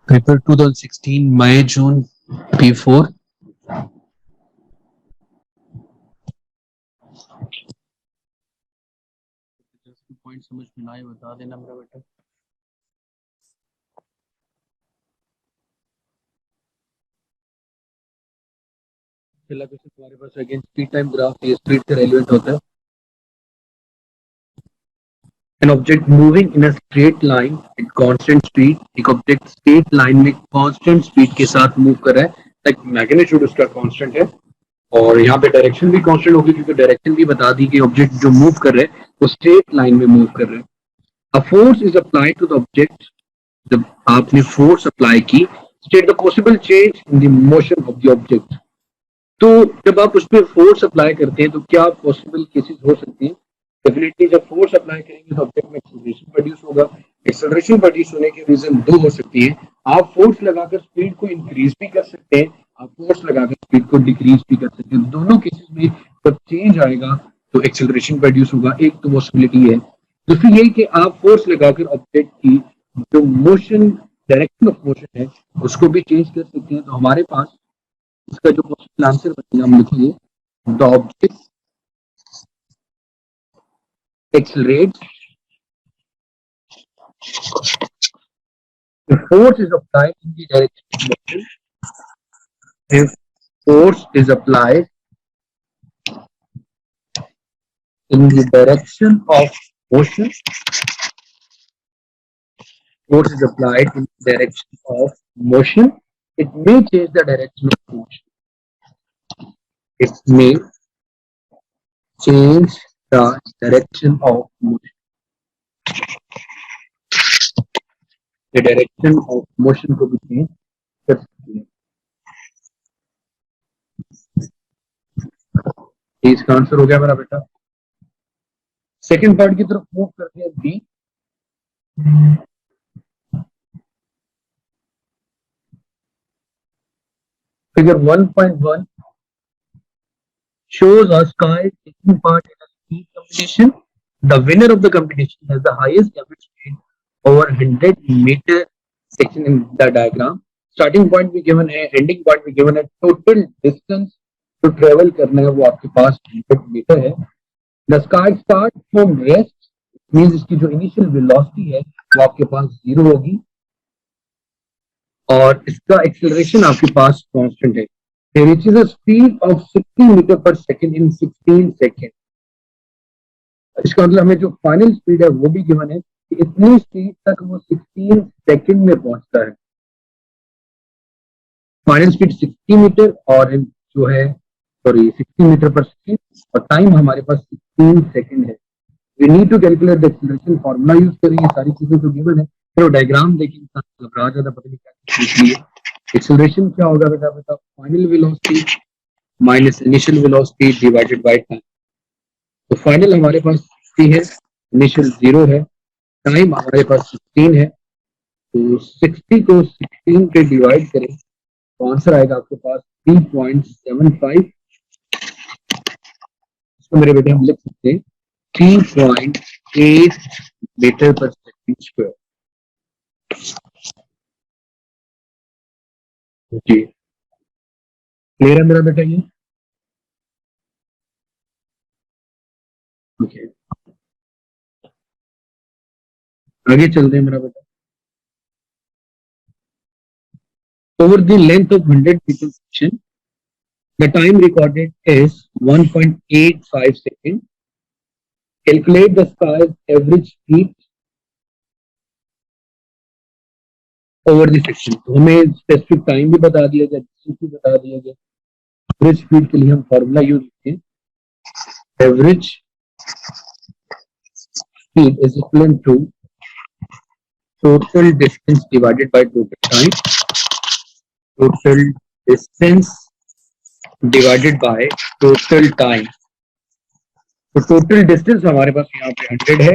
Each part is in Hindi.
Paper 2016 May June P4. Point समझ में ना आए बता देना मेरा बेटा। पहला क्वेश्चन तुम्हारे पास अगेन स्पीड टाइम ग्राफ, ये स्पीड का रेलेवेंट होता है। An object moving in a straight line at constant speed, एक ऑब्जेक्ट स्ट्रेट लाइन में कांस्टेंट स्पीड के साथ मूव कर रहा है, लाइक मैग्नीट्यूड उसका कांस्टेंट है और यहाँ पे डायरेक्शन भी कांस्टेंट होगी क्योंकि डायरेक्शन भी बता दी कि ऑब्जेक्ट जो मूव कर रहे हैं वो स्ट्रेट लाइन में मूव कर रहे हैं। A force is applied to the object, जब आपने फोर्स अप्लाई की, state the possible change in the motion of the object. तो जब आप उस पर फोर्स अप्लाई करते हैं तो क्या पॉसिबल केसेस हो सकते हैं? डेफिनेटली जब फोर्स अप्लाई करेंगे तो ऑब्जेक्ट में एक्सेलरेशन प्रोड्यूस होगा। एक्सेलरेशन प्रोड्यूस होने के रीजन दो हो सकती है। आप फोर्स लगाकर स्पीड को इंक्रीज भी कर सकते हैं, आप फोर्स लगाकर स्पीड को डिक्रीज भी कर सकते हैं। दोनों केसेस में जब चेंज आएगा तो एक्सेलरेशन प्रोड्यूस होगा, एक तो पॉसिबिलिटी है। दूसरी यही कि आप फोर्स लगाकर ऑब्जेक्ट की जो मोशन, डायरेक्शन ऑफ मोशन है उसको भी चेंज कर सकते हैं। तो हमारे पास इसका जो पॉसिबल आंसर बनेगा, हम लिखेंगे the object accelerates, the force is applied in the direction of motion, if force is applied in the direction of motion, force is applied in the direction of motion, it may change the direction of motion. It may change the direction of motion. The direction of motion को भी change कर सकती है। इसका आंसर हो गया मेरा बेटा। सेकंड पार्ट की तरफ मूव करते हैं B. Figure 1.1 shows a sky taking part in a speed competition. The winner of the competition has the highest average speed over 100-meter section in the diagram. Starting point भी given है, ending point भी given है, total distance to travel करना है वो आपके पास 100 मीटर है। The sky starts from rest, means इसकी जो initial velocity है वो आपके पास 0 होगी और इसका acceleration आपके पास constant है। It reaches a speed of 60 meter per second in 16 seconds. इसका मतलब हमें जो फाइनल स्पीड है वो भी गिवन है कि इतनी स्पीड तक वो 16 सेकंड में पहुंचता है। फाइनल स्पीड 60 मीटर और जो है सॉरी 60 मीटर पर सेकंड और टाइम हमारे पास 16 सेकंड है। We need to calculate the acceleration, formula use करेंगे, सारी चीजें तो गिवन है। फिर डायग्राम देखेंगे, घबरा ज्यादा पता नहीं क्या इसलिए एक्सेलरेशन क्या होगा बेटा, final velocity minus initial velocity divided by time. तो फाइनल हमारे पास 60 है, इनिशियल 0 है, टाइम हमारे पास 16 है। तो 60 को 16 पे डिवाइड करें तो आंसर आएगा आपके पास 3.75। इसको मेरे बेटे हम लिख सकते हैं 3.8 मीटर पर सेकंड स्क्वायर। जी क्लियर है मेरा बेटा ये? ओके आगे चलते हैं मेरा बेटा। Over the length of 100 metre section the time recorded is 1.85 seconds. Calculate the sky's average speed over the section। तो हमें स्पेसिफिक टाइम भी बता दिया गया, डिस्टेंस भी बता दिया गया। एवरेज स्पीड के लिए हम फॉर्मूला यूज करें, average speed is equivalent to total distance divided by total time, total distance divided by total time। तो टोटल डिस्टेंस हमारे पास यहाँ पे 100 है,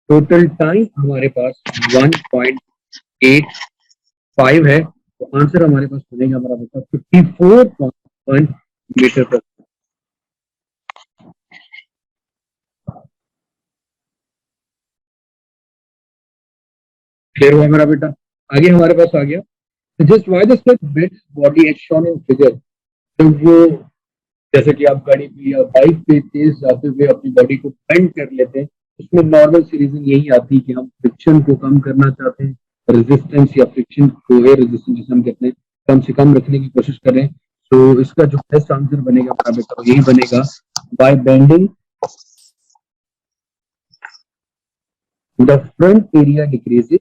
टोटल टाइम हमारे पास 1.85 है। तो आंसर हमारे पास बनेगा हमारा बेटा 54.1 मीटर पर। क्लियर हुआ मेरा बेटा? आगे हमारे पास आ गया just why the step bend body as shown in figure. जब वो जैसे कि आप गाड़ी पे या बाइक पे तेज जाते हुए अपनी बॉडी को बेंड कर लेते हैं, उसमें नॉर्मल सी रीजन यही आती है कि हम फ्रिक्शन को कम करना चाहते हैं, रेजिस्टेंस या फ्रिक्शन को है रेजिस्टेंस जिसे हम कहते हैं कम से कम रखने की कोशिश करें। तो इसका जो बेस्ट आंसर बनेगा मेरा बेटा यही बनेगा, by bending the front area decreases,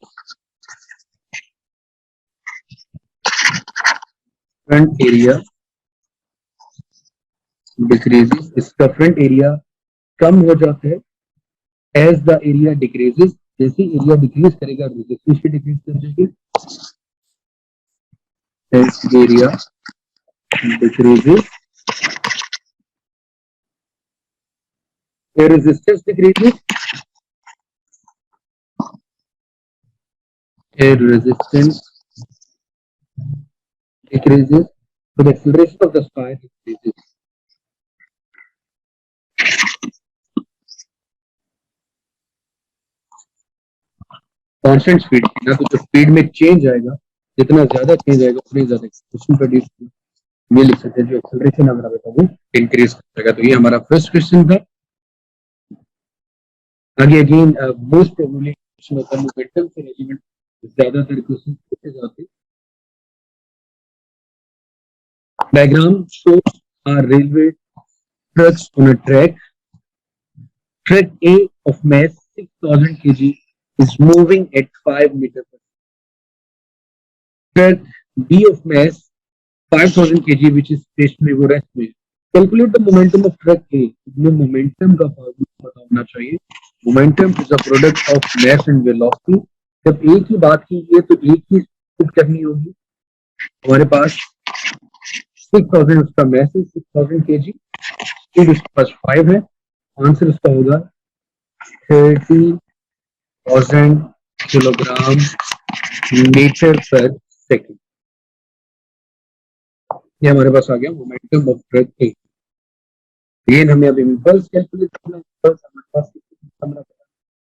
front area decreases, इसका फ्रंट एरिया कम हो जाता है एज द एरिया डिक्रीजेस, जैसे एरिया डिक्रीज करेगा रेजिस्टेंस भी डिक्रीज कर जाएगी, as area decreases, the resistance decreases, a resistance decreases, so the acceleration of the sky decreases. Constant speed ना, तो जो स्पीड में चेंज आएगा, जितना ज्यादा चेंज आएगा उतनी ज्यादा एक्सेलरेशन प्रोड्यूस होगी। ये लिख सकते हैं जो एक्सेलरेशन हमारा बेटा वो इंक्रीज करेगा। तो ये हमारा फर्स्ट क्वेश्चन था। आगे अगेन मोस्ट प्रोबेबली क्वेश्चन होता है मोमेंटम से रिलेटेड, ज्यादातर क्वेश्चन पूछे जाते हैं। Diagram shows a railway trucks on a track. Truck A of mass 6,000 kg is moving at 5 meters per second. Truck B of mass 5,000 kg which is stationary वो rest में। Calculate the momentum of truck A. इसमें momentum का फॉर्मूला पता होना चाहिए। Momentum is a product of mass and velocity. जब A की बात की है तो A की स्पीड करनी होगी। हमारे पास 6,000 उसका mass है, 6,000 kg, स्पीड उसके पास 5 है। आंसर उसका होगा 30,000 किलोग्राम मीटर पर सेकेंड। ये हमारे पास आ गया momentum of truck A. Again हमें अब इम्पल्स कैलकुलेट करना है।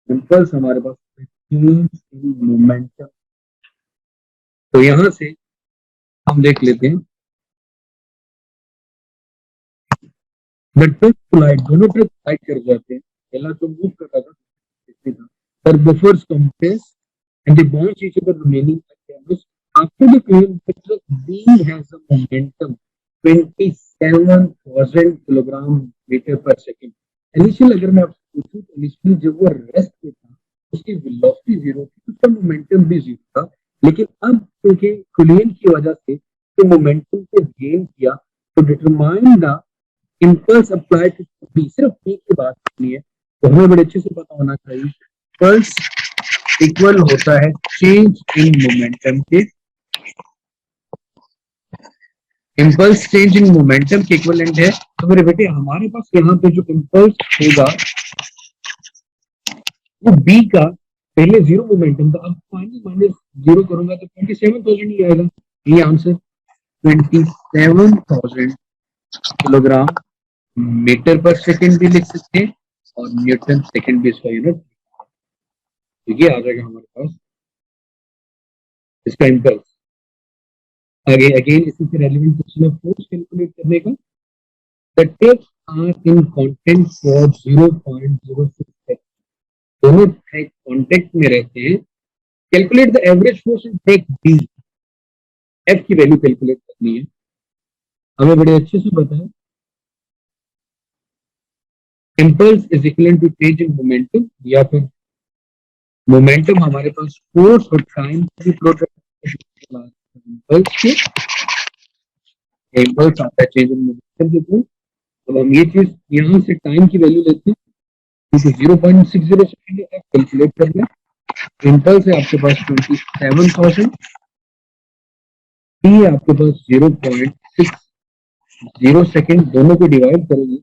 इम्पल्स हमारे पास चेंज इन मोमेंटम। तो यहां से हम देख लेते हैं ट्रक कोलाइड, दोनों ट्रक कोलाइड कर जाते हैं। पहला जो मूव कर रहा था पर buffers compress and they bounce each other remaining canvas. After the claim, the truck B has a momentum 27,000 kilogram metre पर सेकेंड। इनिशियल अगर मैं आपसे पूछूं तो इनिशियली जब वो रेस्ट पे था उसकी वेलोसिटी जीरो थी, उसका मोमेंटम भी जीरो था, लेकिन अब क्योंकि कुलियन की वजह से तो मोमेंटम को गेन किया, तो determine the impulse applied to B, सिर्फ बी की बात करनी है तो हमें बड़े अच्छे से पता होना चाहिए इम्पल्स इक्वल होता है चेंज इन मोमेंटम के, इम्पल्स चेंज इन मोमेंटम के इक्विवेलेंट है। तो मेरे बेटे हमारे पास यहाँ पे जो इम्पल्स होगा वो बी का पहले जीरो मोमेंटम था, अब फाइनल माइनस जीरो करूंगा तो 27,000 ही आएगा। ये आंसर 27,000 किलोग्राम मीटर पर सेकेंड भी लिख सकते हैं और न्यूटन सेकेंड भी इसका यूनिट, तो ये आ जाएगा हमारे पास इसका इम्पल्स। आगे अगेन इसी से रेलेवेंट क्वेश्चन है फोर्स कैलकुलेट करने का। The tapes are in contact for 0.06 second, दोनों कांटेक्ट में रहते हैं। Calculate the average force in take B, F की वैल्यू कैलकुलेट करनी है। हमें बड़े अच्छे से पता है impulse is equal to change in momentum, या फिर मोमेंटम हमारे पास फोर्स और टाइम की प्रोडक्ट इम्पल्स के, इम्पल्स आता है चेंज इन मोमेंटम के थ्रू। अब हम ये चीज यहाँ से टाइम की वैल्यू लेते हैं, क्योंकि 0.60 सेकंड है, कैलकुलेट कर लें। इम्पल्स है आपके पास 27,000, टी है आपके पास 0.60 सेकंड, दोनों को डिवाइड करेंगे,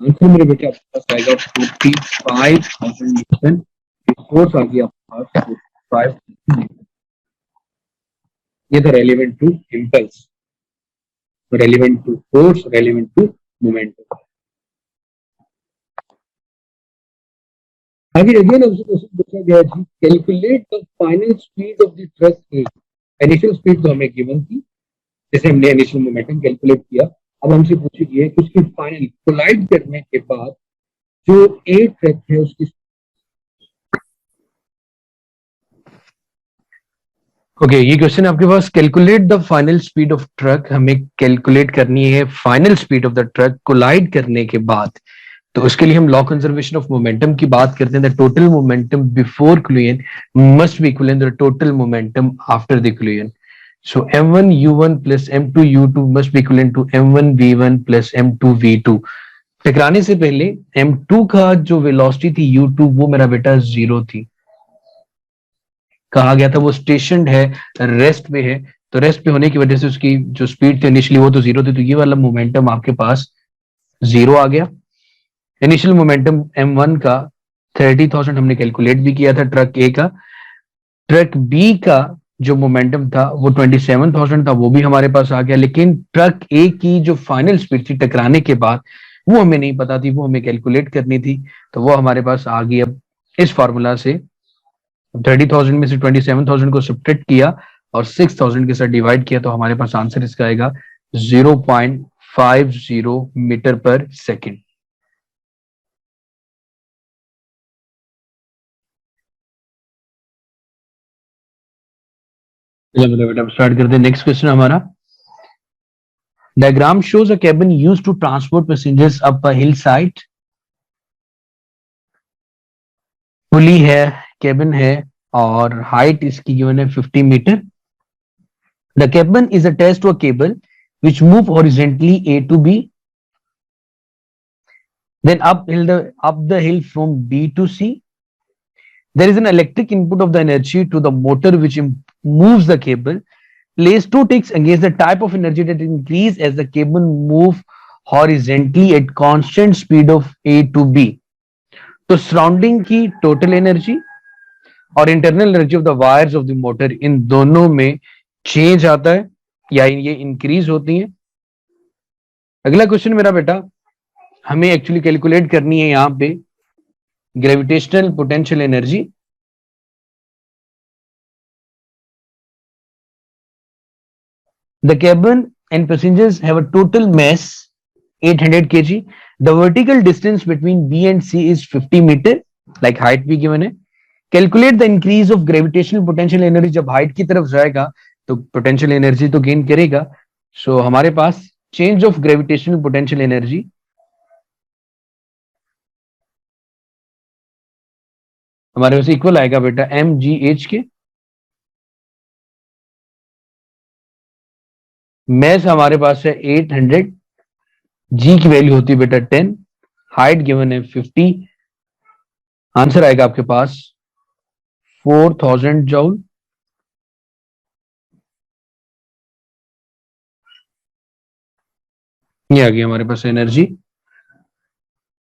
आंसर मेरे बेटे आपके पास आएगा 45,000 न्यूटन। फोर्स आ गया आपके पास 45,000 न्यूटन। ये था relevant to impulse, relevant to force, relevant to momentum. आगे अगेन हमसे क्वेश्चन पूछा गया जी, calculate the final speed of the truck A. Initial speed तो हमें गिवन थी, जैसे हमने इनिशियल मोमेंटम कैलकुलेट किया। अब हमसे पूछिए कि उसकी फाइनल कोलाइड करने के बाद जो ए ट्रैक है उसकी। ओके, ये क्वेश्चन आपके पास, calculate the final speed of truck. हमें कैलकुलेट करनी है final speed of the truck collide करने के बाद। तो उसके लिए हम लॉ कंजर्वेशन ऑफ मोमेंटम की बात करते हैं। The total momentum before collision must be equal the total momentum after the collision. So m1 u1 plus m2 u2 must be equivalent to m1 v1 plus m2 v2। टकराने से पहले m2 का जो वेलोसिटी थी u2 वो मेरा बेटा 0 थी, कहा गया था वो स्टेशन है, रेस्ट पे है। तो रेस्ट पे होने की वजह से उसकी जो स्पीड थी इनिशियली वो तो 0 थी, तो ये वाला मोमेंटम आपके पास 0 आ गया। इनिशियल मोमेंटम m1 का 30,000 हमने कैलकुलेट भी किया था ट्रक ए का। ट्रक बी का जो मोमेंटम था वो 27,000 था, वो भी हमारे पास आ गया। लेकिन ट्रक ए की जो फाइनल स्पीड थी टकराने के बाद वो हमें नहीं पता थी, वो हमें कैलकुलेट करनी थी, तो वो हमारे पास आ गई। अब इस फॉर्मूला से 30,000 में से 27,000 को सब्ट्रैक्ट किया और 6,000 के साथ डिवाइड किया, तो हमारे पास आंसर इसका आएगा 0.50 मीटर पर सेकेंड। चलो बेटा स्टार्ट करते हैं। नेक्स्ट क्वेश्चन हमारा, diagram shows a cabin used to transport passengers up a hill side. Pulley है, कैबिन है, और हाइट इसकी गिवन है 50 metre. The cabin is attached to a cable which move horizontally A to B, then up the hill from B to C. There is an electric input of the energy to the motor which moves the cable. Place two ticks against the type of energy that increase as the cable move horizontally at constant speed of A to B. तो सराउंडिंग की टोटल एनर्जी और internal energy of the wires of the motor, इन दोनों में चेंज आता है या ये इंक्रीज होती है। अगला क्वेश्चन मेरा बेटा, हमें एक्चुअली कैलकुलेट करनी है यहां पे gravitational potential energy. The cabin and passengers have a total mass 800 kg. The vertical distance between B and C is 50 meter, like height भी given है। Calculate the increase of gravitational potential energy। जब height की तरफ जाएगा तो potential energy तो gain करेगा। So हमारे पास change of gravitational potential energy हमारे पास इक्वल आएगा बेटा mgh के। मैस हमारे पास है 800, जी की वैल्यू होती है बेटा 10, हाइट गिवन है 50। आंसर आएगा आपके पास 4000 जूल। ये आ गई हमारे पास energy.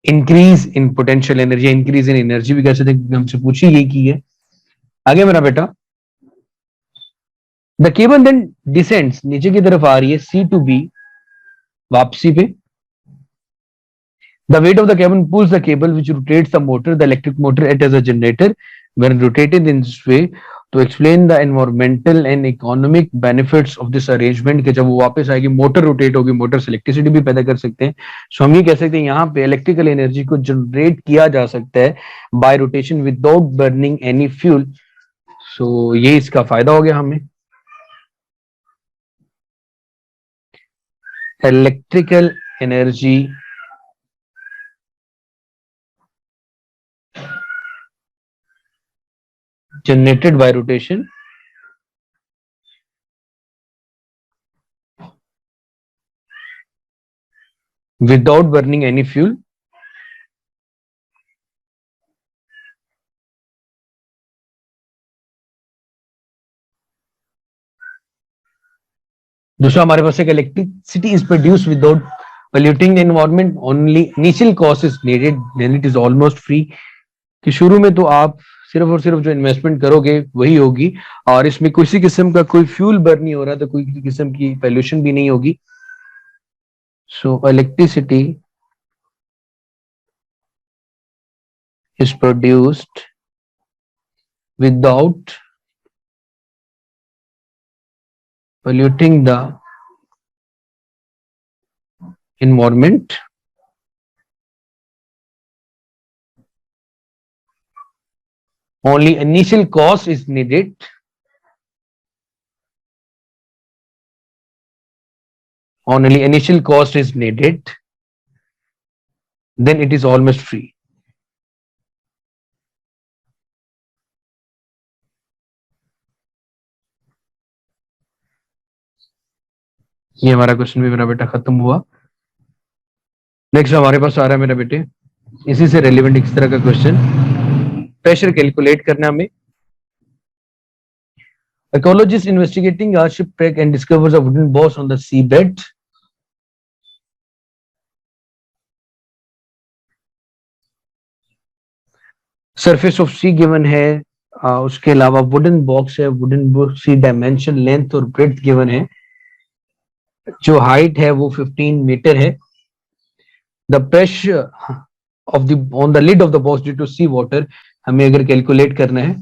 Increase in potential energy, increase in energy भी कैसे हमसे पूछी यही की है। आगे मेरा बेटा, द केबल देन डिसेंड्स, नीचे की तरफ आ रही है सी टू बी वापसी पे। The weight of the cabin pulls the cable which rotates the motor. The electric motor acts as a generator when rotated in this way. To explain the environmental and economic benefits of this arrangement, कि जब वो वापस आएगी मोटर रोटेट होगी, मोटर से इलेक्ट्रिसिटी भी पैदा कर सकते हैं। सो हम ये कह सकते हैं यहाँ पे इलेक्ट्रिकल एनर्जी को जनरेट किया जा सकता है by rotation without burning any fuel. So ये इसका फायदा हो गया हमें। Electrical energy generated by rotation without burning any fuel। दूसरा हमारे पास एक electricity is produce without polluting the environment, only initial cost is needed then it is almost free. कि शुरू में तो आप सिर्फ और सिर्फ जो इन्वेस्टमेंट करोगे वही होगी, और इसमें किसी किस्म का कोई फ्यूल बर्न नहीं हो रहा, तो कोई किस्म की पोल्यूशन भी नहीं होगी। So electricity is produced without polluting the environment. Only initial cost is needed. Only initial cost is needed. Then it is almost free. ये हमारा क्वेश्चन भी मेरा बेटा खत्म हुआ। नेक्स्ट हमारे पास आ रहा है मेरा बेटे, इसी से रेलिवेंट इस तरह का क्वेश्चन, प्रेशर कैलकुलेट करना हमें। Archaeologist investigating a shipwreck and discovers a wooden box on the seabed. Surface of sea given है, उसके अलावा वुडन बॉक्स है, वुडन बॉक्स की डायमेंशन लेंथ और ब्रेड्थ गिवन है, जो हाइट है वो 15 मीटर है। The pressure of the on the lid of the box due to sea water हमें अगर कैलकुलेट करना है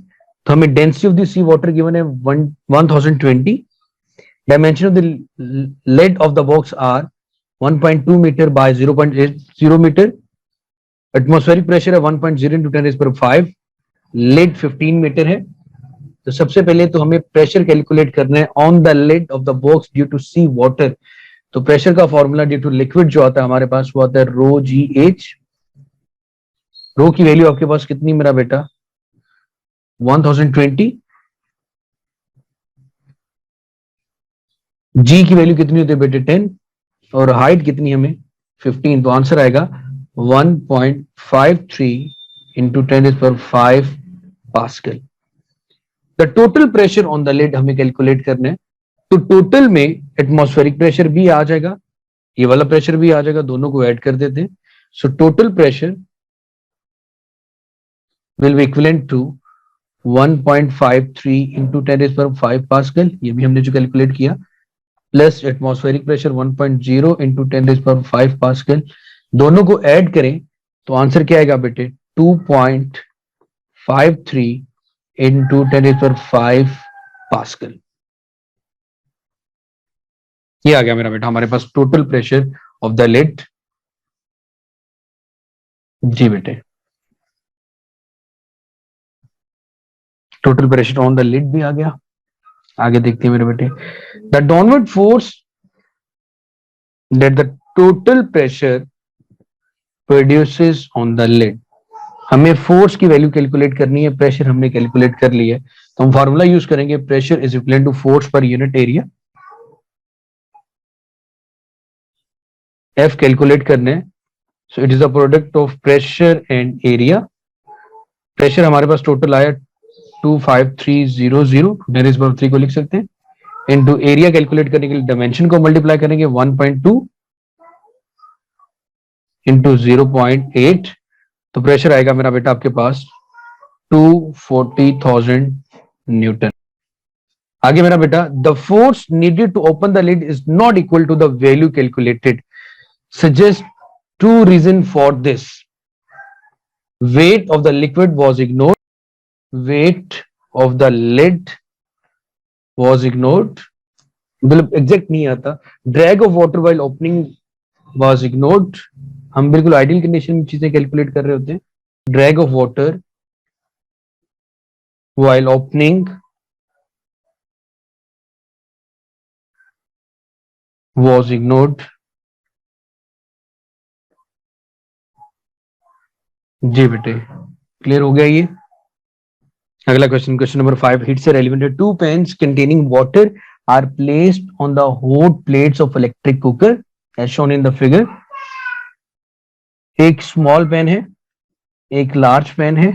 तो हमें density of the sea water given है 1020, dimension of the lid of the box are 1.2 metre by 0.80 metre, atmospheric pressure है 1.0 into 10⁵, लिड 15 मीटर है। तो सबसे पहले तो हमें प्रेशर कैलकुलेट करना है on the lid of the box due to sea water. तो प्रेशर का फॉर्मूला ड्यू टू लिक्विड जो आता है हमारे पास वो आता है रो जी एच। रो की वैल्यू आपके पास कितनी मेरा बेटा 1020, जी की वैल्यू कितनी होती है बेटे 10, और हाइट कितनी हमें 15। तो आंसर आएगा 1.53 into 10⁵ pascal. The total pressure on the lid हमें कैलकुलेट करना है, तो टोटल में एटमॉस्फेरिक प्रेशर भी आ जाएगा, ये वाला प्रेशर भी आ जाएगा, दोनों को ऐड कर देते हैं। So total pressure will be equivalent to 1.53 into 10⁵ pascal, ये भी हमने जो कैलकुलेट किया, plus atmospheric pressure 1.0 into 10⁵ pascal, दोनों को ऐड करें तो आंसर क्या आएगा बेटे 2.53 into 10⁵ पास्कल। ये आ गया मेरा बेटा हमारे पास total pressure of the lid. जी बेटे, total pressure on the lid भी आ गया। आगे देखते हैं मेरे बेटे, the downward force that the total pressure produces on the lid. हमें फोर्स की वैल्यू कैलकुलेट करनी है, प्रेशर हमने कैलकुलेट कर लिया है, तो हम फार्मूला यूज करेंगे pressure is equal to force per unit area. F calculate करने हैं, so it is the product of pressure and area. Pressure हमारे पास टोटल आया 25300, 10⁻³ को लिख सकते हैं, इनटू एरिया कैलकुलेट करने के लिए डायमेंशन को मल्टीप्लाई करेंगे 1.2 इंटू 0.8, तो प्रेशर आएगा मेरा बेटा आपके पास 240,000 न्यूटन। आगे मेरा बेटा, the force needed to open the lid is not equal to the value calculated, suggest 2 reason for this. Weight of the liquid was ignored, weight of the lid was ignored, मतलब एग्जैक्ट नहीं आता। Drag of water while opening was ignored, हम बिल्कुल आइडियल कंडीशन में चीजें कैलकुलेट कर रहे होते हैं। Drag of water while opening was ignored. जी बेटे, क्लियर हो गया ये। अगला क्वेश्चन, क्वेश्चन नंबर 5 हिट से रेलिवेंट है। 2 pans containing water are placed on the hot plates of electric cooker as shown in the figure। एक स्मॉल पैन है, एक लार्ज पैन है।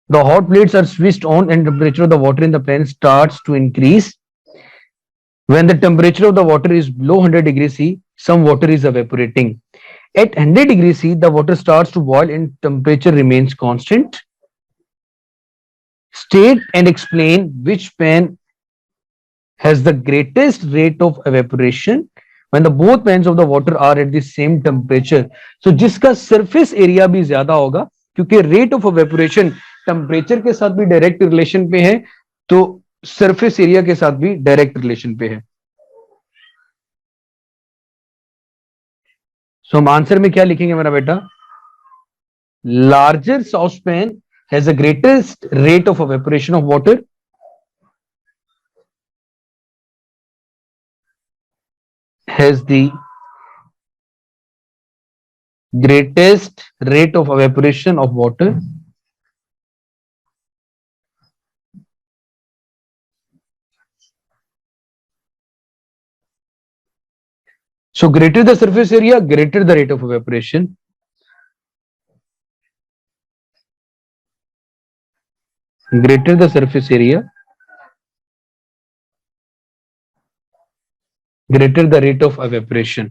The hot plates are switched on and temperature of the water in the pan starts to increase. When the temperature of the water is below 100 degrees C, some water is evaporating. At 100 degrees C, the water starts to boil and temperature remains constant. State and explain which pan has the greatest rate of evaporation when the both pans of the water are at the same temperature। So जिसका surface area भी ज्यादा होगा, क्योंकि rate of evaporation टेम्परेचर के साथ भी डायरेक्ट रिलेशन पे है, तो सरफेस एरिया के साथ भी डायरेक्ट रिलेशन पे है। सो हम आंसर में क्या लिखेंगे मेरा बेटा? Larger saucepan has a greatest rate of evaporation of water, has the greatest rate of evaporation of water, so greater the surface area, greater the rate of evaporation. Greater the surface area, greater the rate of evaporation.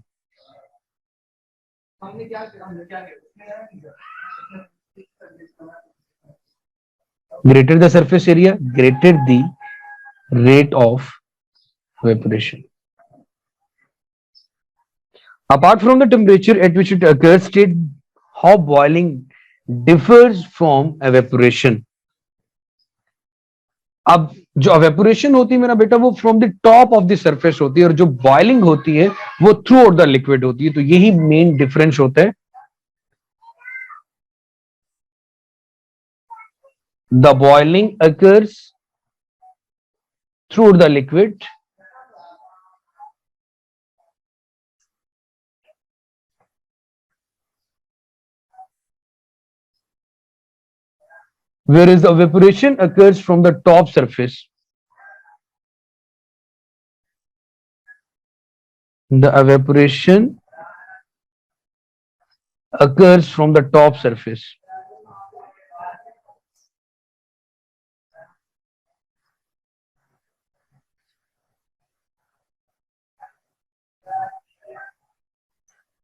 Greater the surface area, greater the rate of evaporation. Apart from the temperature at which it occurs, state how boiling differs from evaporation. अब जो evaporation होती है मेरा बेटा वो from the top of the surface होती है, और जो बॉइलिंग होती है वो थ्रू आउट द लिक्विड होती है। तो यही मेन डिफरेंस होता है। The boiling occurs through the liquid, whereas the evaporation occurs from the top surface. The evaporation occurs from the top surface.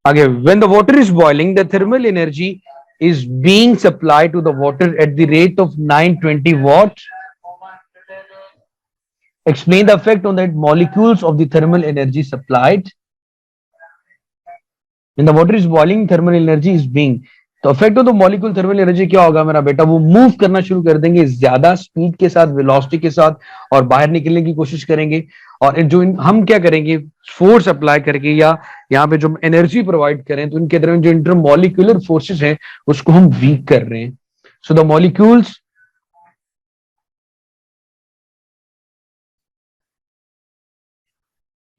Again, when the water is boiling, the thermal energy is being supplied to the water at the rate of 920 watts. Explain the effect on the molecules of the thermal energy supplied. When the water is boiling, thermal energy is being, तो effect of the molecule thermal energy क्या होगा मेरा बेटा? वो मूव करना शुरू कर देंगे ज्यादा स्पीड के साथ, वेलोसिटी के साथ, और बाहर निकलने की कोशिश करेंगे। और जो हम क्या करेंगे, फोर्स अप्लाई करके या यहाँ पे जो एनर्जी प्रोवाइड करें, तो इनके दरमियान जो इंटरमॉलिक्यूलर फोर्सेस हैं उसको हम वीक कर रहे हैं। So the molecules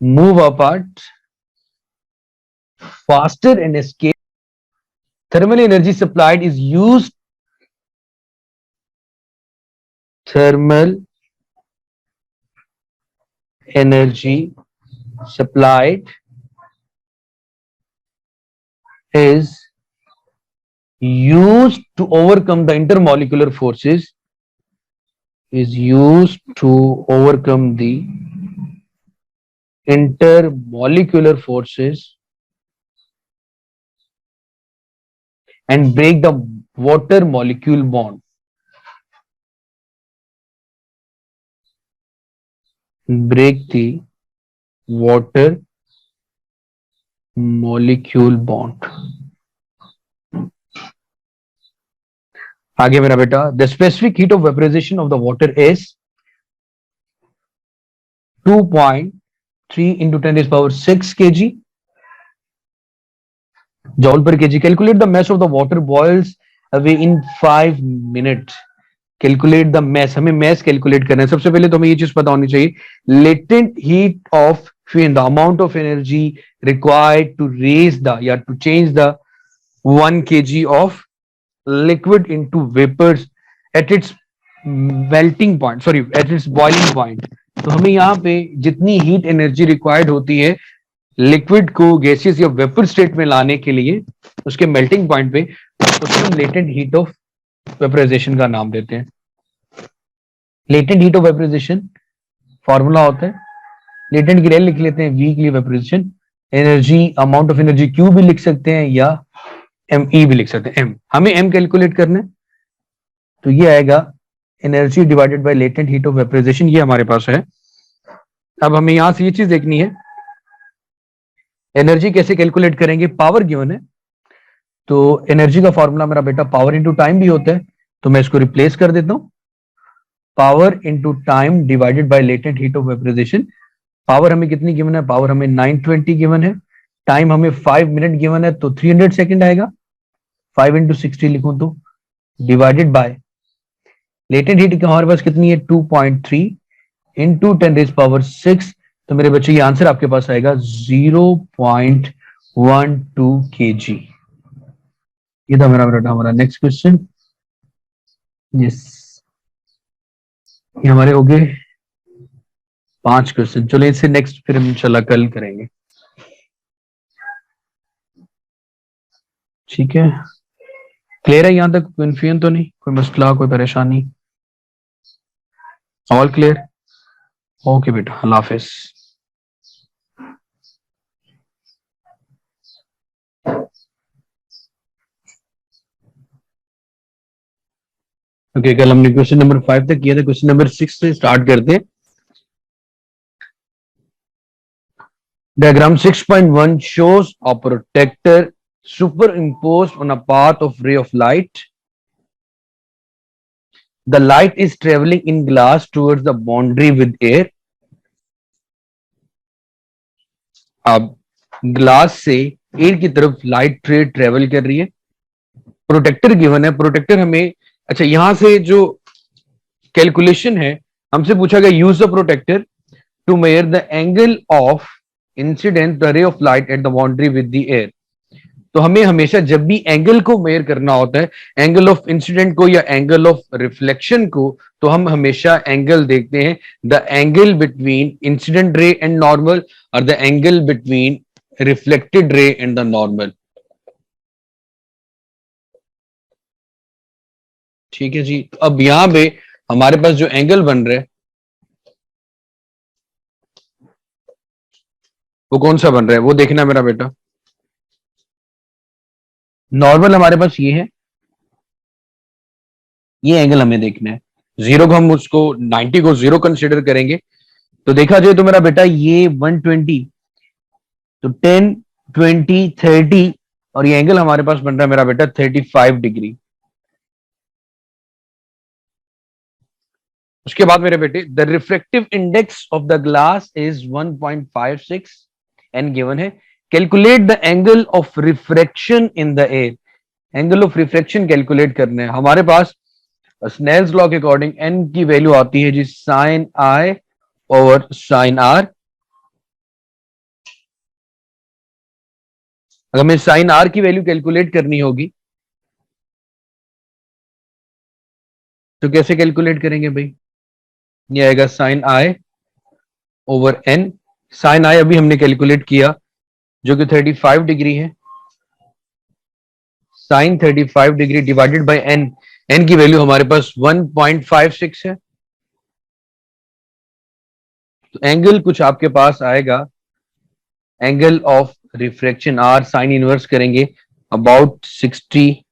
move apart faster and escape. Thermal energy supplied is used. Thermal energy supplied is used to overcome the intermolecular forces. Is used to overcome the intermolecular forces and break the water molecule bond. Break the water molecule bond. आगे मेरा बेटा, the specific heat of vaporization of the water is 2.3 into 10 raised power 6 kg joule per kg. Calculate the mass of the water boils away in 5 minutes. Calculate the mass. हमें mass calculate करना है। सबसे पहले तो हमें ये चीज पता होनी चाहिए, latent heat of fuel, the amount of energy required to raise the या to change the 1 kg of liquid into vapors at its melting point, sorry, at its boiling point. तो हमें यहाँ पे जितनी हीट एनर्जी रिक्वायर्ड होती है लिक्विड को गैसियस या वेपर स्टेट में लाने के लिए उसके मेल्टिंग पॉइंट पे, उसको हम लेटेंट हीट ऑफ वेपराइजेशन का नाम देते हैं। Latent heat of vaporization formula होता है, लेटेंट की लिख लेते हैं वी के लिए, vaporization energy, amount of energy Q भी लिख सकते हैं या एम ई भी लिख सकते हैं। एम हमें एम कैलकुलेट करना है, तो ये आएगा energy divided by latent heat of vaporization, ये हमारे पास है। अब हमें यहां से ये चीज देखनी है, एनर्जी कैसे कैलकुलेट करेंगे? पावर गिवन है, तो एनर्जी का फॉर्मूला मेरा बेटा पावर इनटू टाइम भी होता है, तो मैं इसको रिप्लेस कर देता हूं। Power into time divided by latent heat of vaporisation. Power हमें कितनी गिवन है? पावर हमें 920 गिवन है, टाइम हमें 5 मिनट गिवन है, तो 300 सेकंड आएगा। 5 इंटू 60 लिखूं तो डिवाइडेड बाय लेटेंट हीट हमारे पास कितनी है? 2.3 इंटू 10⁻⁶। तो मेरे बच्चे ये आंसर आपके पास आएगा 0.12 kg। ये था मेरा बेटा हमारा नेक्स्ट क्वेश्चन। यस, ये हमारे हो गए 5 क्वेश्चन। चलो इससे नेक्स्ट फिर हम इंशाल्लाह कल करेंगे, ठीक है? क्लियर है यहां तक? कंफ्यूजन तो नहीं, कोई मसला, कोई परेशानी? All clear? ओके बेटा, अल्लाह हाफिज। ओके, कल हमने क्वेश्चन नंबर 5 तक किया था, क्वेश्चन नंबर 6 से स्टार्ट करते हैं। Diagram 6.1 shows a protector superimposed on a path of ray of light. The light is traveling in glass towards the boundary with air. अब ग्लास से एयर की तरफ लाइट ट्रेवल कर रही है। प्रोटेक्टर गिवन है, प्रोटेक्टर हमें, अच्छा यहां से जो कैलकुलेशन है, हमसे पूछा गया use the protractor to measure the angle of incidence the ray of light at the boundary with the air. तो हमें हमेशा जब भी एंगल को मेजर करना होता है, एंगल ऑफ इंसिडेंट को या एंगल ऑफ रिफ्लेक्शन को, तो हम हमेशा एंगल देखते हैं, the angle between incident ray and normal और the angle between reflected ray and the normal. ठीक है जी। तो अब यहां पे हमारे पास जो एंगल बन रहा है वो कौन सा बन रहा है, वो देखना है मेरा बेटा। नॉर्मल हमारे पास ये है, ये एंगल हमें देखना है। 0 को हम उसको 90 को 0 कंसिडर करेंगे, तो देखा जाए तो मेरा बेटा ये 120, तो 10, 20, 30 और ये एंगल हमारे पास बन रहा है मेरा बेटा 35 डिग्री। उसके बाद मेरे बेटे the refractive index of the glass is 1.56 and given है। Calculate the angle of refraction in the air. Angle of refraction calculate करना है हमारे पास। स्नेल्स लॉ के अकॉर्डिंग एन की वैल्यू आती है जी sine I over sine R. अगर हमें साइन आर की वैल्यू कैलकुलेट करनी होगी तो कैसे कैलकुलेट करेंगे भाई? ये आएगा sine I over N. Sine I अभी हमने कैलकुलेट किया जो कि 35 डिग्री है। Sine 35 degree divided by N, N की वैल्यू हमारे पास 1.56 है। तो एंगल कुछ आपके पास आएगा, angle of refraction R sine inverse करेंगे अबाउट 63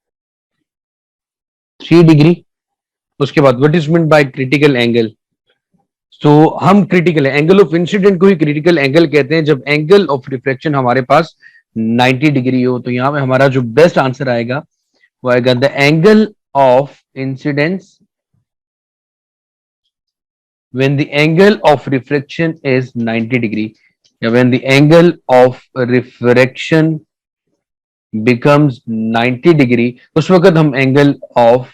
डिग्री। उसके बाद what is meant by critical angle? तो हम क्रिटिकल एंगल ऑफ इंसिडेंट को ही क्रिटिकल एंगल कहते हैं जब एंगल ऑफ रिफ्लेक्शन हमारे पास 90 डिग्री हो। तो यहां पे हमारा जो बेस्ट आंसर आएगा वो आएगा the angle of incidence when the angle of reflection is 90 degree या when the angle of refraction becomes 90 degree, उस वक्त हम एंगल ऑफ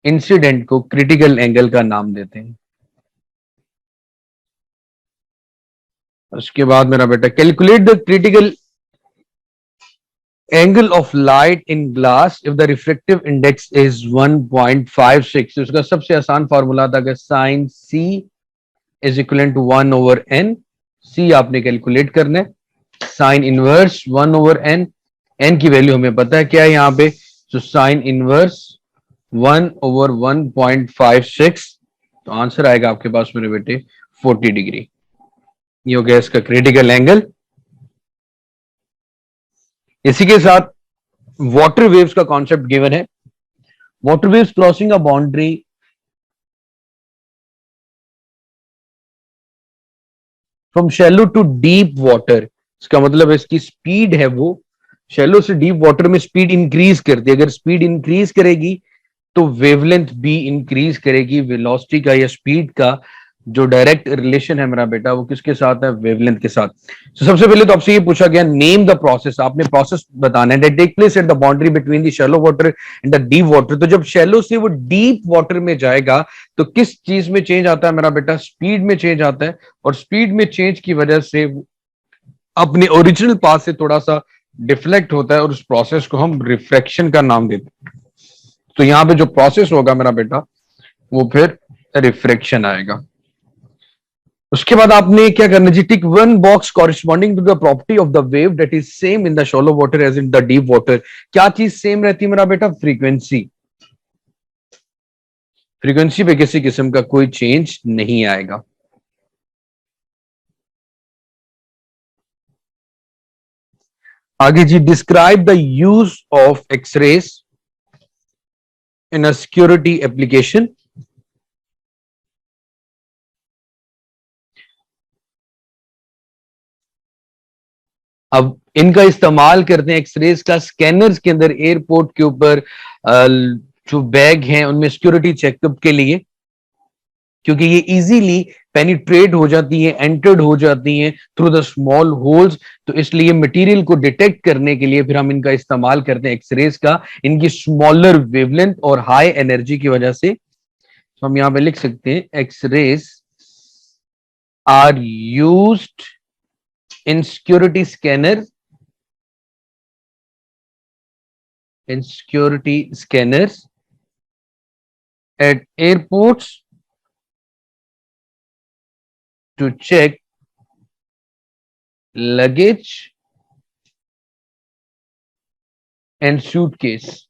इंसिडेंट को क्रिटिकल एंगल का नाम देते हैं। उसके बाद मेरा बेटा calculate the critical angle of light in glass if the refractive index is 1.56। उसका सबसे आसान फॉर्मूला था कि sine C is equal to 1 over N. सी आपने कैलकुलेट करना है, sine inverse 1 over N. N की वैल्यू हमें पता है क्या है यहाँ पे, तो साइन इनवर्स 1 ओवर 1.56। तो आंसर आएगा आपके पास मेरे बेटे 40 डिग्री। ये हो गया इसका क्रिटिकल एंगल। इसी के साथ वाटर वेव्स का कॉन्सेप्ट गिवन है। Water waves crossing a boundary from shallow to deep water. इसका मतलब इसकी स्पीड है वो शैलो से डीप वाटर में स्पीड इंक्रीज करती है। अगर स्पीड इंक्रीज करेगी तो वेवलेंथ भी इंक्रीज करेगी। वेलोसिटी का या स्पीड का जो डायरेक्ट रिलेशन है मेरा बेटा, वो किसके साथ है? वेवलेंथ के साथ। तो सबसे पहले तो आपसे ये पूछा गया, नेम द प्रोसेस। आपने प्रोसेस बताना है। That take place at the boundary between the shallow water and the deep water. तो जब शैलो से वो डीप वाटर में जाएगा तो किस चीज में चेंज आता है मेरा बेटा? स्पीड में चेंज आता है। और स्पीड में चेंज की वजह से अपने ओरिजिनल पाथ से थोड़ा सा डिफ्लेक्ट होता है, और उस प्रोसेस को हम रिफ्रैक्शन का नाम देते हैं। तो यहां पे जो प्रोसेस होगा मेरा बेटा, वो फिर रिफ्रैक्शन आएगा। उसके बाद आपने क्या करना जी? Tick one box corresponding to the property of the wave that is same in the shallow water as in the deep water. क्या चीज सेम रहती है मेरा बेटा? फ्रीक्वेंसी। फ्रीक्वेंसी पे किसी किस्म का कोई चेंज नहीं आएगा। आगे जी, describe the use of X-rays in a security application. अब इनका इस्तेमाल करते हैं एक्सरेज का स्कैनर्स के अंदर, एयरपोर्ट के ऊपर जो बैग हैं उनमें सिक्योरिटी चेकअप के लिए, क्योंकि ये इजीली पेनिट्रेट हो जाती है, एंटर्ड हो जाती हैं थ्रू द स्मॉल होल्स। तो इसलिए मटेरियल को डिटेक्ट करने के लिए फिर हम इनका इस्तेमाल करते हैं एक्सरेज का, इनकी स्मॉलर वेवलेंथ और हाई एनर्जी की वजह से। तो हम यहां पे लिख सकते हैं, X rays are used in security scanner, in security scanners at airports to check luggage and suitcase.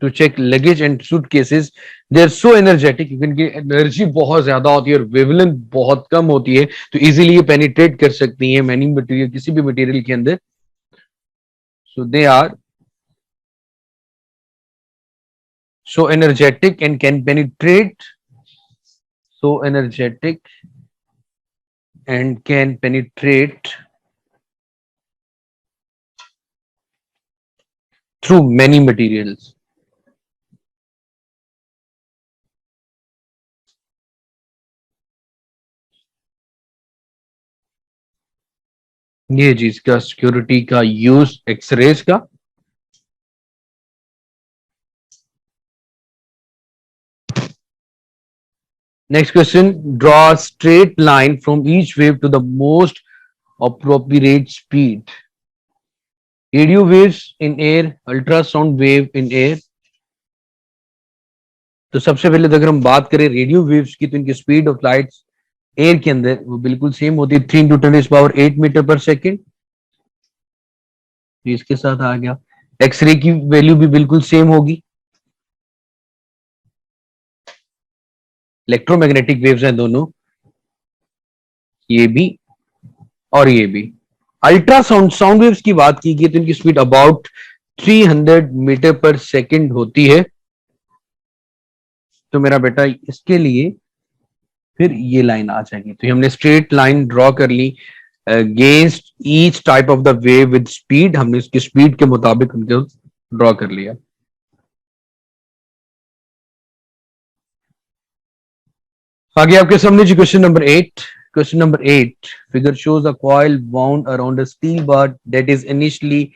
To check luggage and suitcases, they are so energetic, इनकी एनर्जी बहुत ज्यादा होती है और वेवलेंथ बहुत कम होती है, तो इजीली ये पेनिट्रेट कर सकती है मैनी मटेरियल, किसी भी मटेरियल के अंदर। So they are so energetic and can penetrate, so energetic and can penetrate through many materials. ये चीज का सिक्योरिटी का यूज एक्सरेज का। Next question, draw a straight line from each wave to the most appropriate speed. Radio waves in air, ultrasound wave in air. तो सबसे पहले अगर हम बात करें रेडियो वेव्स की, तो इनकी स्पीड ऑफ लाइट एयर के अंदर वो बिल्कुल सेम होती है, 3 × 10⁸ मीटर पर सेकेंड। इसके साथ आ गया। एक्सरे की वैल्यू भी बिल्कुल सेम होगी। इलेक्ट्रोमैग्नेटिक वेव्स हैं दोनों, ये भी और ये भी। अल्ट्रासाउंड साउंड वेव्स की बात की गई तो इनकी स्पीड अबाउट 300 मीटर पर सेकेंड होती है। तो मेरा बेटा इसके लिए फिर ये लाइन आ जाएगी। तो हमने स्ट्रेट लाइन ड्रॉ कर ली against each type of the wave with speed, हमने इसकी स्पीड के मुताबिक उनको ड्रॉ कर लिया। आगे आपके सामने जी question number 8। Question number 8. Figure shows a coil wound around a steel bar that is initially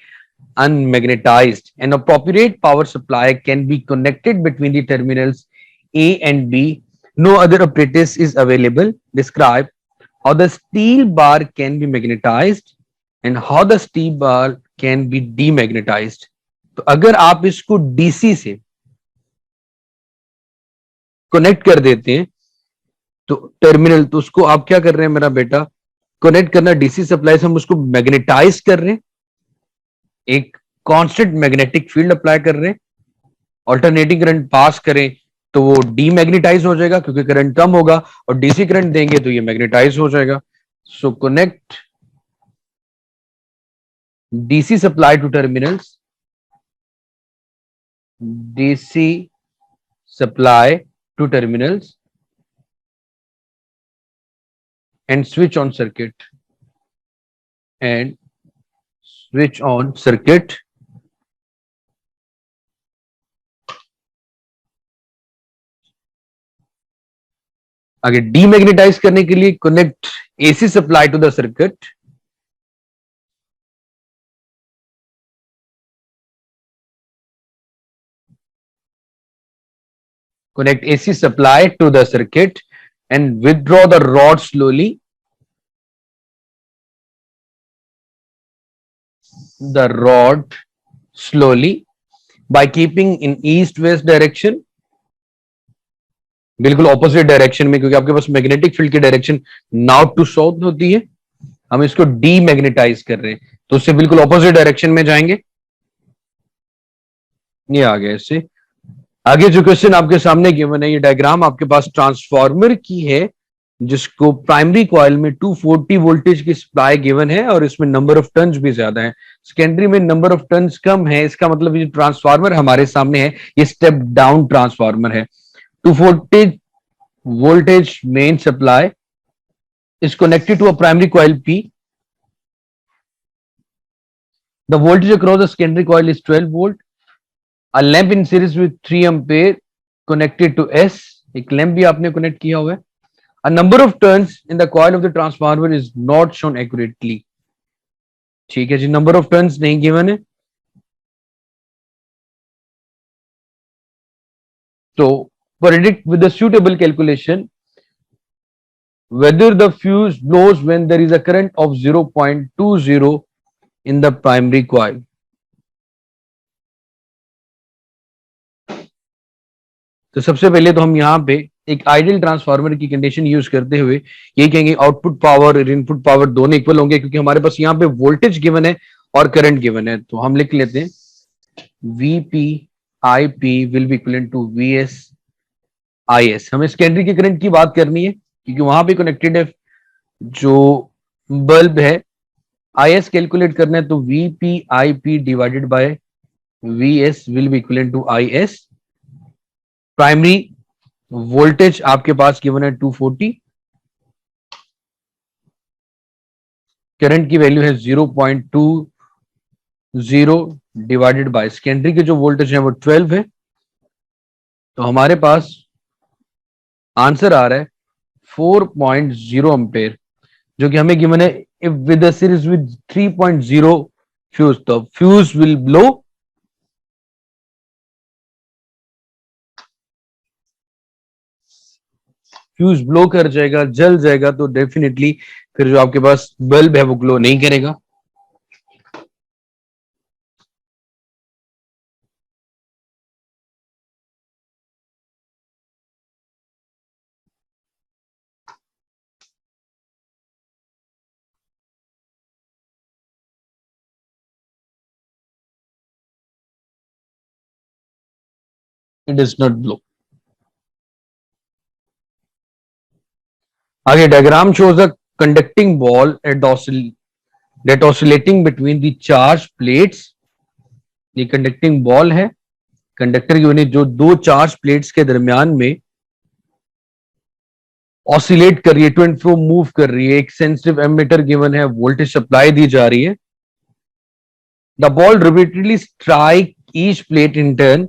unmagnetized. An appropriate power supply can be connected between the terminals A and B. No other apparatus is available. Describe how the steel bar can be magnetized and how the steel bar can be demagnetized. तो अगर आप इसको डीसी से कनेक्ट कर देते हैं तो टर्मिनल, तो उसको आप क्या कर रहे हैं मेरा बेटा? कनेक्ट करना डीसी सप्लाई से, हम उसको मैग्नेटाइज कर रहे हैं, एक कांस्टेंट मैग्नेटिक फील्ड अप्लाई कर रहे हैं। ऑल्टरनेटिंग करंट पास करें तो वो डीमैग्नेटाइज हो जाएगा क्योंकि करंट कम होगा, और डीसी करंट देंगे तो ये मैग्नेटाइज हो जाएगा। So connect DC supply to terminals, DC supply to terminals and switch on circuit and switch on circuit. आगे डीमैग्नेटाइज करने के लिए connect AC supply to the circuit. Connect AC supply to the circuit and withdraw the rod slowly. The rod slowly by keeping in east-west direction. बिल्कुल ऑपोजिट डायरेक्शन में, क्योंकि आपके पास मैग्नेटिक फील्ड की डायरेक्शन नॉर्थ टू साउथ होती है। हम इसको डीमैग्नेटाइज कर रहे हैं, तो उससे बिल्कुल ऑपोजिट डायरेक्शन में जाएंगे। ये आ गया इससे। आगे जो क्वेश्चन आपके सामने गिवन है, ये डायग्राम आपके पास ट्रांसफार्मर की है, जिसको प्राइमरी कॉइल में 240 वोल्टेज की सप्लाई गिवन है और इसमें नंबर ऑफ टर्न्स भी ज्यादा है। सेकेंडरी में नंबर ऑफ टर्न्स कम है। इसका मतलब ये ट्रांसफार्मर हमारे सामने है, ये स्टेप डाउन ट्रांसफार्मर है। 240 voltage main supply is connected to a primary coil P. The voltage across the secondary coil is 12 volt. A lamp in series with 3 ampere connected to S. एक लैंप भी आपने कनेक्ट किया हुआ है। A number of turns in the coil of the transformer is not shown accurately. ठीक है जी, नंबर ऑफ टर्न्स नहीं गिवन है, तो predict with a suitable calculation whether the fuse blows when there is a current of 0.20 in the primary coil. तो सबसे पहले तो हम यहाँ पे एक आइडियल ट्रांसफार्मर की कंडीशन यूज करते हुए ये कहेंगे आउटपुट पावर और इनपुट पावर दोनों इक्वल होंगे, क्योंकि हमारे पास यहाँ पे वोल्टेज गिवन है और करंट गिवन है। तो हम लिख लेते हैं Vp Ip will be equivalent to Vs Is। हमें सेकेंडरी के करंट की बात करनी है, क्योंकि वहां पे कनेक्टेड है जो बल्ब है। Is कैलकुलेट करना है, तो Vp Ip divided by Vs will be equivalent to Is। Primary voltage आपके पास गिवन है 240, करंट की वैल्यू है 0.20 डिवाइडेड बाय सेकेंडरी के जो वोल्टेज है वो 12 है। तो हमारे पास आंसर आ रहा है 4.0 एम्पेयर, जो कि हमें गिवन है if with a series with 3.0 fuse, तो fuse will blow. Fuse blow कर जाएगा, जल जाएगा, तो डेफिनेटली फिर जो आपके पास बल्ब है वो ग्लो नहीं करेगा। It does not blow. आगे diagram shows a conducting ball that oscillating between the charge plates। ये कंडक्टिंग बॉल है, कंडक्टर की यूनिट जो दो चार्ज प्लेट्स के दरमियान में ऑसिलेट कर रही है, टू एंड फ्रो मूव कर रही है। एक सेंसिटिव एमीटर गिवन है, वोल्टेज सप्लाई दी जा रही है। The ball repeatedly strike each plate in turn.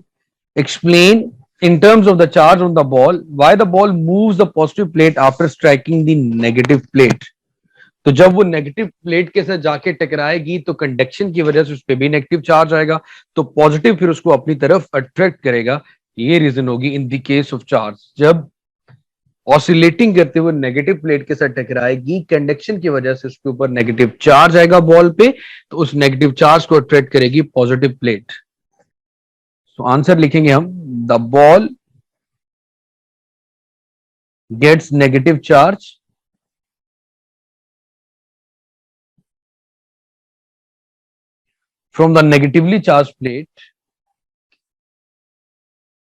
Explain in terms of the charge on the ball why the ball moves the positive plate after striking the negative plate। तो जब वो नेगेटिव प्लेट के साथ जाके टकराएगी तो कंडक्शन की वजह से उस पर भी नेगेटिव चार्ज आएगा, तो पॉजिटिव फिर उसको अपनी तरफ अट्रैक्ट करेगा। ये रीजन होगी in the case of charge. जब ऑसिलेटिंग करते हुए नेगेटिव प्लेट के साथ टकराएगी, कंडक्शन की वजह से उसके ऊपर नेगेटिव चार्ज आएगा बॉल पे, तो उस नेगेटिव चार्ज को अट्रैक्ट करेगी पॉजिटिव प्लेट। तो आंसर लिखेंगे हम, the ball gets negative charge from the negatively charged plate,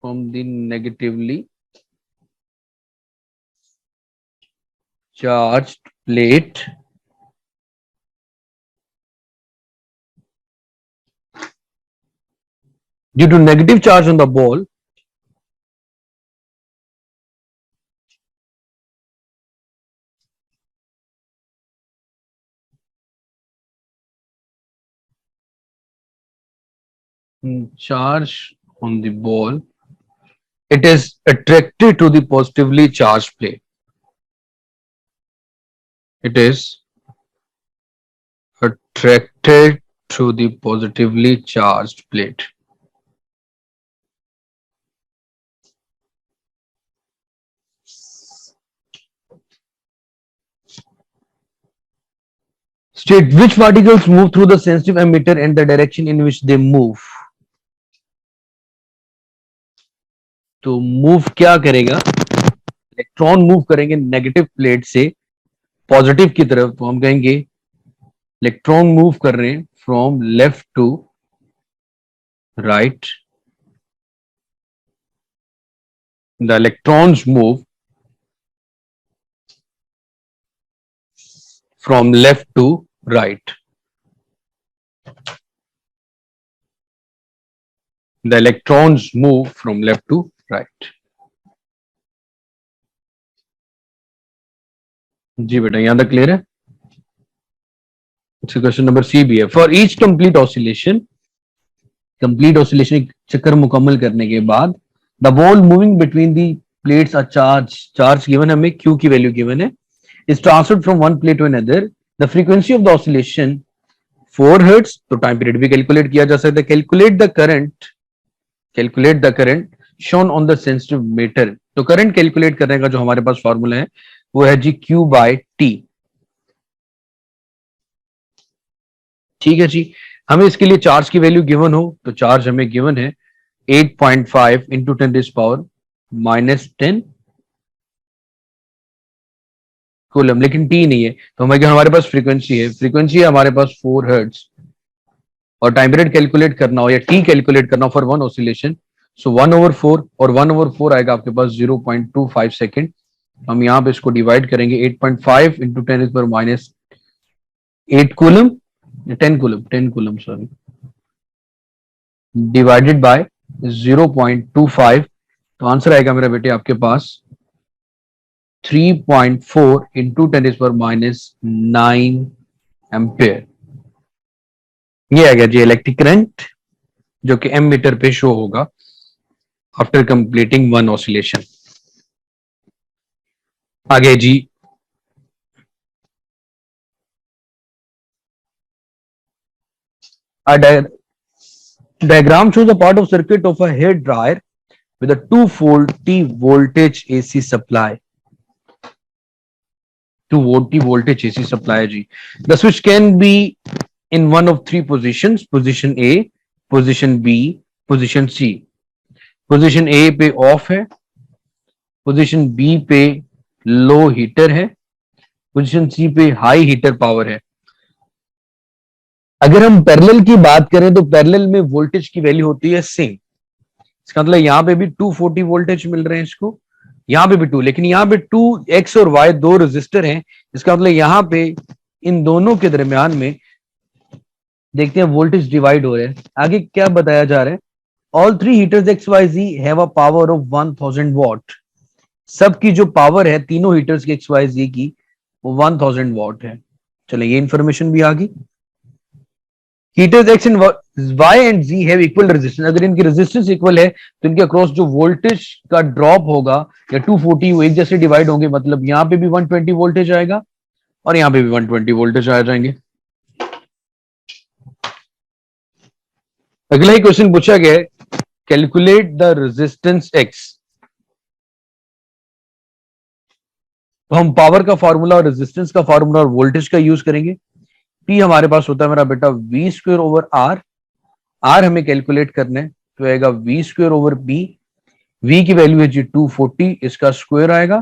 from the negatively charged plate due to negative charge on the ball charge on the ball, it is attracted to the positively charged plate. It is attracted to the positively charged plate. State which particles move through the sensitive emitter and the direction in which they move. तो मूव क्या करेगा, इलेक्ट्रॉन मूव करेंगे नेगेटिव प्लेट से पॉजिटिव की तरफ, तो हम कहेंगे इलेक्ट्रॉन मूव कर रहे हैं from left to right. The electrons move from left to right. The electrons move from left to right. जी बेटा यहां तक क्लियर है. क्वेश्चन नंबर सी भी है. For each complete oscillation, complete oscillation एक चक्कर मुकम्मल करने के बाद the ball moving between the plates are charge given, हमें क्यू की वैल्यू गिवन है, is transferred from one plate to another. The frequency of the oscillation 4 hertz. तो टाइम पीरियड भी कैलकुलेट किया जा सकता है. Calculate the current shown on the sensitive meter. तो करंट कैलकुलेट करने का जो हमारे पास फॉर्मूला है वो है जी Q बाय T. ठीक है जी. हमें इसके लिए चार्ज की वैल्यू गिवन हो, तो चार्ज हमें गिवन है 8.5 इंटू 10⁻⁻10 कूलम, लेकिन T नहीं है. तो हमारे पास फ्रीक्वेंसी है हमारे पास 4 हर्ट्ज, और टाइम पीरियड कैलकुलेट करना हो या टी कैलकुलेट करना हो फॉर वन ऑसिलेशन, सो 1/4 और 1/4 आएगा आपके पास 0.25 सेकेंड. हम यहाँ पे इसको डिवाइड करेंगे 8.5 into 10⁻8 coulomb, 10 coulomb sorry, divided by 0.25. तो आंसर आएगा मेरा बेटे आपके पास 3.4 इंटू 10⁻9 एम्पेयर. ये आ गया जी इलेक्ट्रिक करंट जो कि एमीटर पे शो होगा आफ्टर कंप्लीटिंग वन ऑसिलेशन. आगे जी diagram shows a part of circuit of a hair dryer with a 240 voltage AC supply. 240 voltage AC supply जी. The switch can be in one of three positions: position A, position B, position C. Position A पे ऑफ है, पोजीशन B पे लो हीटर है, पोजीशन C पे हाई हीटर पावर है. अगर हम पैरेलल की बात करें तो पैरेलल में वोल्टेज की वैल्यू होती है सेम. इसका मतलब यहां पे भी 240 वोल्टेज मिल रहे हैं इसको, यहां पे भी 2, लेकिन यहां पे 2 X और Y दो रेजिस्टर हैं. इसका मतलब यहां पे इन दोनों के दरमियान में देखते हैं वोल्टेज डिवाइड हो रहे हैं. आगे क्या बताया जा रहा है, all three heaters XYZ have a power of 1000 what. सबकी जो पावर है तीनों हीटर्स की XYZ की वो 1000 वॉट है. चले ये इंफॉर्मेशन भी आ गई. Heaters X and Y and Z have equal resistance. अगर इनकी रेजिस्टेंस इक्वल है तो इनके अक्रॉस जो वोल्टेज का ड्रॉप होगा या 240 वो एक जैसे डिवाइड होंगे. मतलब यहाँ पे भी 120 वोल्टेज आएगा और यहाँ पे भी 120 वोल्टेज आ जाएंगे. अगला ही क्वेश्चन पूछा गया है, कैलकुलेट द रेजिस्टेंस X. तो हम पावर का फॉर्मूला और रेजिस्टेंस का फॉर्मूला और वोल्टेज का यूज करेंगे. P हमारे पास होता है मेरा बेटा V²/R. R हमें कैलकुलेट करना है तो आएगा V²/P. V की वैल्यू है जी 240, इसका स्क्वायर आएगा.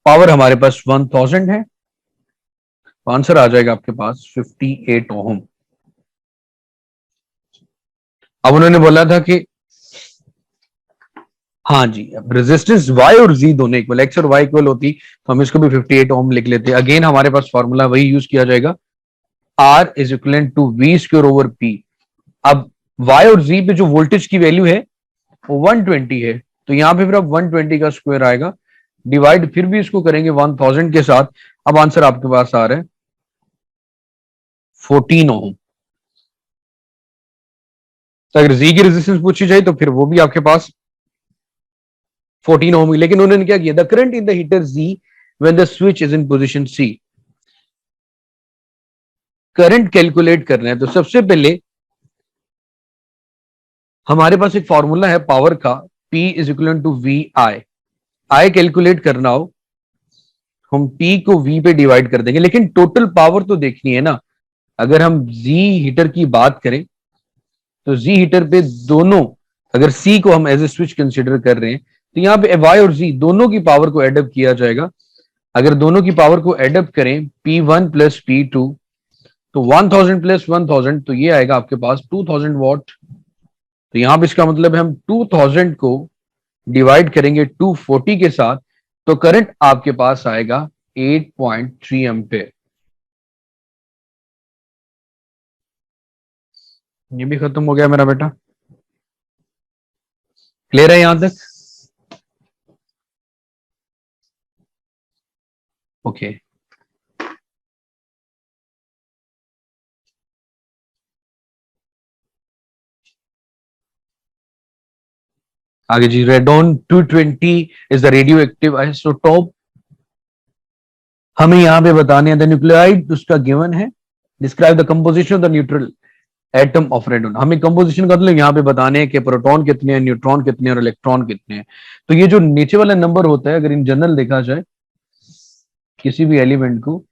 पावर हमारे पास 1000 है, तो आंसर आ जाएगा आपके पास 58 ओम. अब उन्होंने बोला था कि हाँ जी अब रेजिस्टेंस Y और Z दोनों इक्वल, X और Y इक्वल होती तो हम इसको भी 58 ओम लिख लेते. अगेन हमारे पास फॉर्मूला वही यूज किया जाएगा, R is equal to V²/P. अब Y और Z पे जो वोल्टेज की वैल्यू है वो 120 है, तो यहाँ पे फिर अब 120 का स्क्वायर आएगा, डिवाइड फिर भी इसको करेंगे 1000 के साथ. अब आंसर आपके पास आ रहा है 14 ओम. तो अगर जी की रेजिस्टेंस पूछी जाए तो फिर वो भी आपके पास 14 होगी, लेकिन उन्होंने क्या किया, the current in the heater जी when the switch is in position C. Current calculate करना है तो सबसे पहले हमारे पास एक फॉर्मूला है पावर का, P is equal to V I. I calculate करना हो, हम P को V पे डिवाइड कर देंगे, लेकिन टोटल पावर तो देखनी है ना। अगर हम Z हीटर की बात करें तो Z हीटर पे दोनों, अगर C को हम एज ए स्विच कंसिडर कर रहे हैं तो यहाँ पे Y और Z दोनों की पावर को एडअप किया जाएगा। अगर दोनों की पावर को एडअप करें P1 प्लस P2 तो 1000 प्लस 1000 तो ये आएगा आपके पास 2000 वॉट। तो यहां पे इसका मतलब है हम 2000 को डिवाइड करेंगे 240 के साथ तो करंट आपके पास आएगा 8.3 एम्पेयर। ये भी खत्म हो गया मेरा बेटा, क्लियर है यहां तक? ओके आगे जी, radon 220 is the radioactive isotope. हमें यहां पे बताने हैं द न्यूक्लियोटाइड उसका गिवन है, describe the composition of the neutral atom of radon. हमें कंपोजिशन का मतलब यहाँ पे बताने हैं कि प्रोटॉन कितने हैं, न्यूट्रॉन कितने हैं और इलेक्ट्रॉन कितने हैं। तो ये जो नीचे वाला नंबर होता है, अगर इन जनरल देखा जाए किसी भी एलिमेंट को,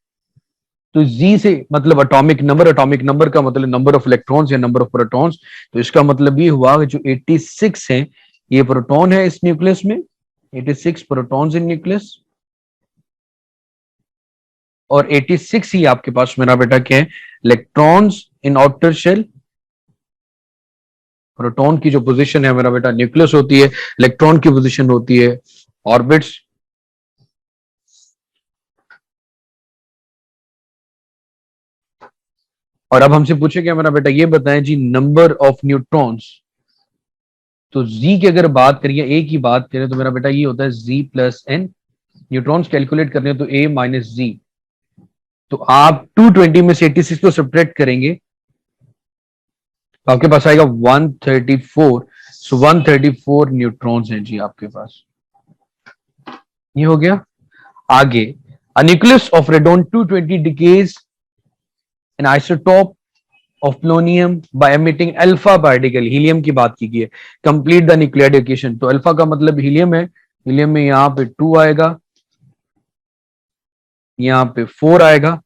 तो जी से मतलब एटॉमिक नंबर का मतलब नंबर ऑफ इलेक्ट्रॉन्स या नंबर ऑफ प्रोटॉन्स। तो इसका मतलब ये हुआ कि जो 86 है ये प्रोटॉन है इस न्यूक्लियस में, 86 प्रोटॉन्स इन न्यूक्लियस, और 86 ही आपके पास मेरा बेटा क्या है, electrons in outer shell. Proton की जो पोजीशन है मेरा बेटा न्यूक्लियस होती है, इलेक्ट्रॉन की पोजीशन होती है ऑर्बिट्स। और अब हमसे पूछे क्या मेरा बेटा, ये बताएं जी नंबर ऑफ न्यूट्रॉन्स। तो जी की अगर बात करिए, ए की बात करें तो मेरा बेटा ये होता है जी प्लस एन। न्यूट्रॉन्स कैलकुलेट करने तो ए माइनस जी। तो आप 220 में से 86 को सब्ट्रैक्ट करेंगे तो आपके पास आएगा 134। सो 134 न्यूट्रॉन्स हैं जी आपके पास। ये हो गया। आगे, a nucleus of radon 220 decays an isotope of polonium by emitting alpha particle। Helium की बात की गई है, कंप्लीट द न्यूक्लियर इक्वेशन। तो अल्फा का मतलब हीलियम है, हीलियम में यहाँ पे 2 आएगा, यहाँ पे 4 आएगा।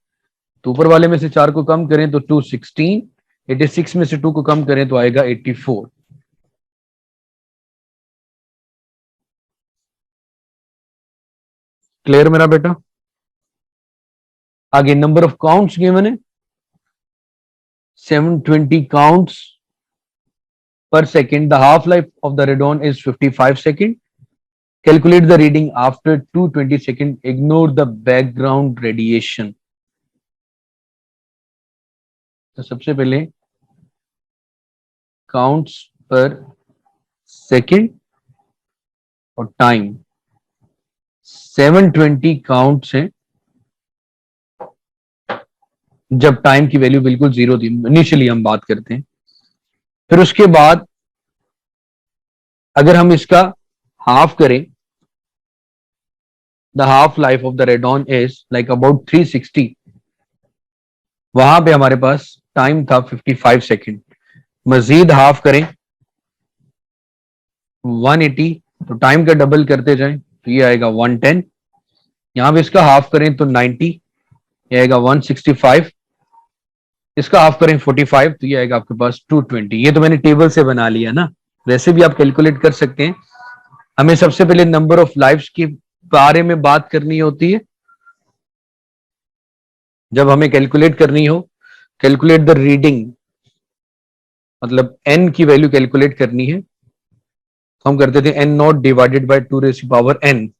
तो ऊपर वाले में से 4 को कम करें तो 2 16, 86 में से 2 को कम करें तो आएगा 84। क्लियर मेरा बेटा? आगे नंबर ऑफ काउंट्स गिवन है 720 counts per second. The half life of the radon is 55 seconds. Calculate the reading after 220 seconds. Ignore the background radiation. तो सबसे पहले काउंट्स पर सेकेंड और टाइम 720 काउंट्स हैं जब टाइम की वैल्यू बिल्कुल 0 थी, इनिशियली हम बात करते हैं। फिर उसके बाद अगर हम इसका हाफ करें, the half life of the radon is like about 360। वहां पे हमारे पास टाइम था 55 सेकेंड। मजीद हाफ करें 180 तो टाइम का डबल करते जाएं तो ये आएगा 110। यहां पे इसका हाफ करें तो 90, ये आएगा 165। इसका हाफ करें 45 तो ये आएगा आपके पास 220। ये तो मैंने टेबल से बना लिया ना, वैसे भी आप कैलकुलेट कर सकते हैं। हमें सबसे पहले नंबर ऑफ लाइफ्स के बारे में बात करनी होती है। जब हमें कैलकुलेट करनी हो, कैलकुलेट द रीडिंग, मतलब एन की वैल्यू कैलकुलेट करनी है, हम करते थे N naught divided by 2 raise to power N.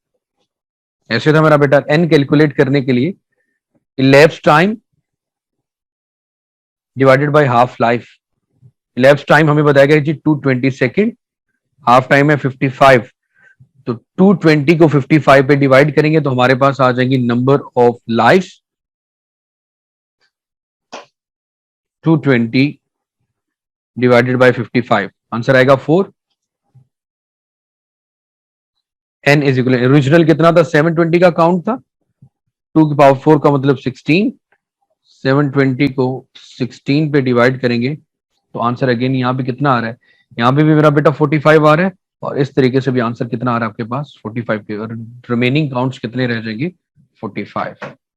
ऐसे था मेरा बेटा, एन कैलकुलेट करने के लिए elapsed time divided by half life. elapsed time हमें बताया गया जी 220 सेकेंड, हाफ टाइम है 55। तो 220 को 55 पे डिवाइड करेंगे तो हमारे पास आ जाएंगी number of life 220 divided by 55, answer आएगा 4। n इज इक्वल, ओरिजिनल कितना था, 720 का काउंट था, 2 की पावर 4 का मतलब 16, 720 को 16 पे डिवाइड करेंगे तो आंसर अगेन यहाँ पे कितना आ रहा है, यहाँ पे भी मेरा बेटा 45 आ रहा है, और इस तरीके से भी आंसर कितना आ रहा है आपके पास 45 के, और रिमेनिंग काउंट्स कितने रह जाएंगे 45।